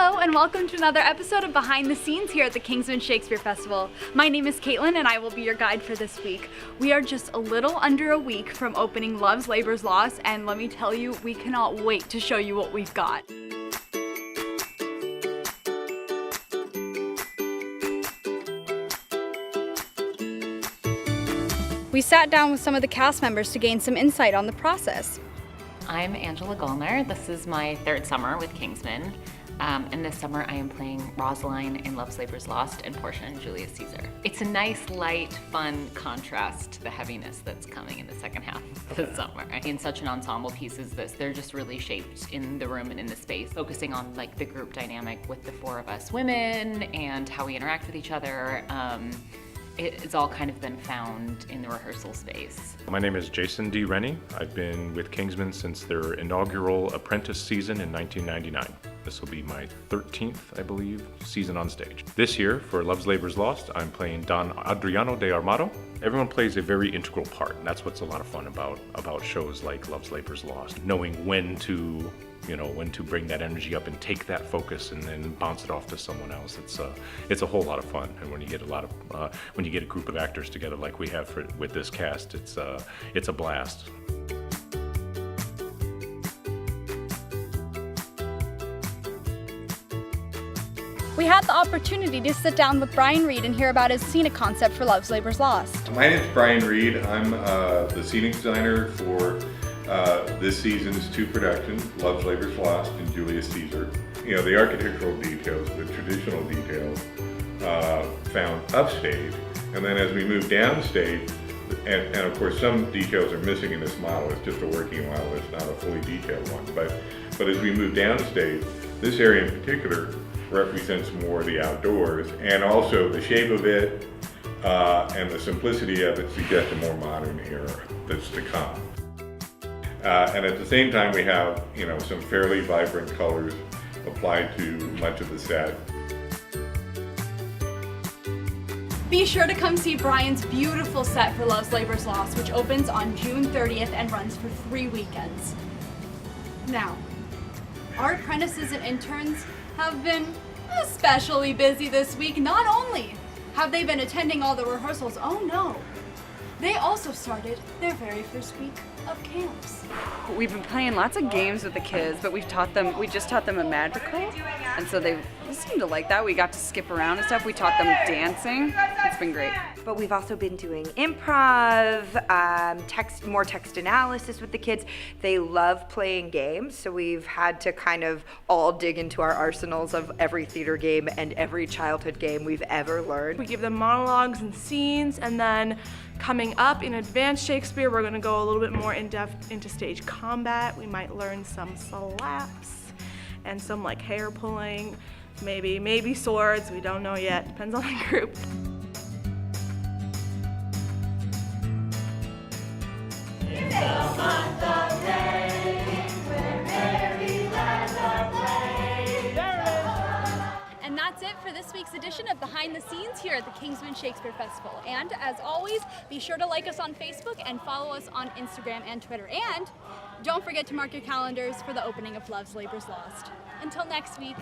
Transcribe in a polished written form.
Hello and welcome to another episode of Behind the Scenes here at the Kingsman Shakespeare Festival. My name is Caitlin and I will be your guide for this week. We are just a little under a week from opening Love's Labor's Lost, and let me tell you, we cannot wait to show you what we've got. We sat down with some of the cast members to gain some insight on the process. I'm Angela Gallner. This is my third summer with Kingsman. And this summer I am playing Rosaline in Love's Labor's Lost and Portia in Julius Caesar. It's a nice, light, fun contrast to the heaviness that's coming in the second half of the summer. In such an ensemble piece as this, they're just really shaped in the room and in the space, focusing on like the group dynamic with the four of us women and how we interact with each other. It's all kind of been found in the rehearsal space. My name is Jason D. Rennie. I've been with Kingsman since their inaugural apprentice season in 1999. This will be my 13th, I believe, season on stage. This year, for Love's Labor's Lost, I'm playing Don Adriano de Armado. Everyone plays a very integral part, and that's what's a lot of fun about shows like Love's Labor's Lost. Knowing when to bring that energy up and take that focus and then bounce it off to someone else. It's a whole lot of fun. And when you get a group of actors together like we have with this cast, it's a blast. We had the opportunity to sit down with Brian Reed and hear about his scenic concept for Love's Labor's Lost. My name is Brian Reed. I'm the scenic designer for this season's two productions, Love's Labor's Lost and Julius Caesar. You know, the architectural details, the traditional details found upstage, and then as we move downstage, and of course some details are missing in this model. It's just a working model, it's not a fully detailed one. But as we move downstage, this area in particular represents more the outdoors, and also the shape of it and the simplicity of it suggests a more modern era that's to come. And at the same time, we have, some fairly vibrant colors applied to much of the set. Be sure to come see Brian's beautiful set for Love's Labor's Lost, which opens on June 30th and runs for 3 weekends. Now, our apprentices and interns have been especially busy this week. Not only have they been attending all the rehearsals, oh no, they also started their very first week of camps. We've been playing lots of games with the kids, but we just taught them a magical, and so they seem to like that. We got to skip around and stuff. We taught them dancing. It's been great. But we've also been doing improv, more text analysis with the kids. They love playing games, so we've had to kind of all dig into our arsenals of every theater game and every childhood game we've ever learned. We give them monologues and scenes, and then coming up in advanced Shakespeare, we're going to go a little bit more in depth into stage combat. We might learn some slaps and some like hair pulling, maybe swords. We don't know yet. Depends on the group. And that's it for this week's edition of Behind the Scenes here at the Kingsman Shakespeare Festival. And as always, be sure to like us on Facebook and follow us on Instagram and Twitter. And don't forget to mark your calendars for the opening of Love's Labor's Lost. Until next week.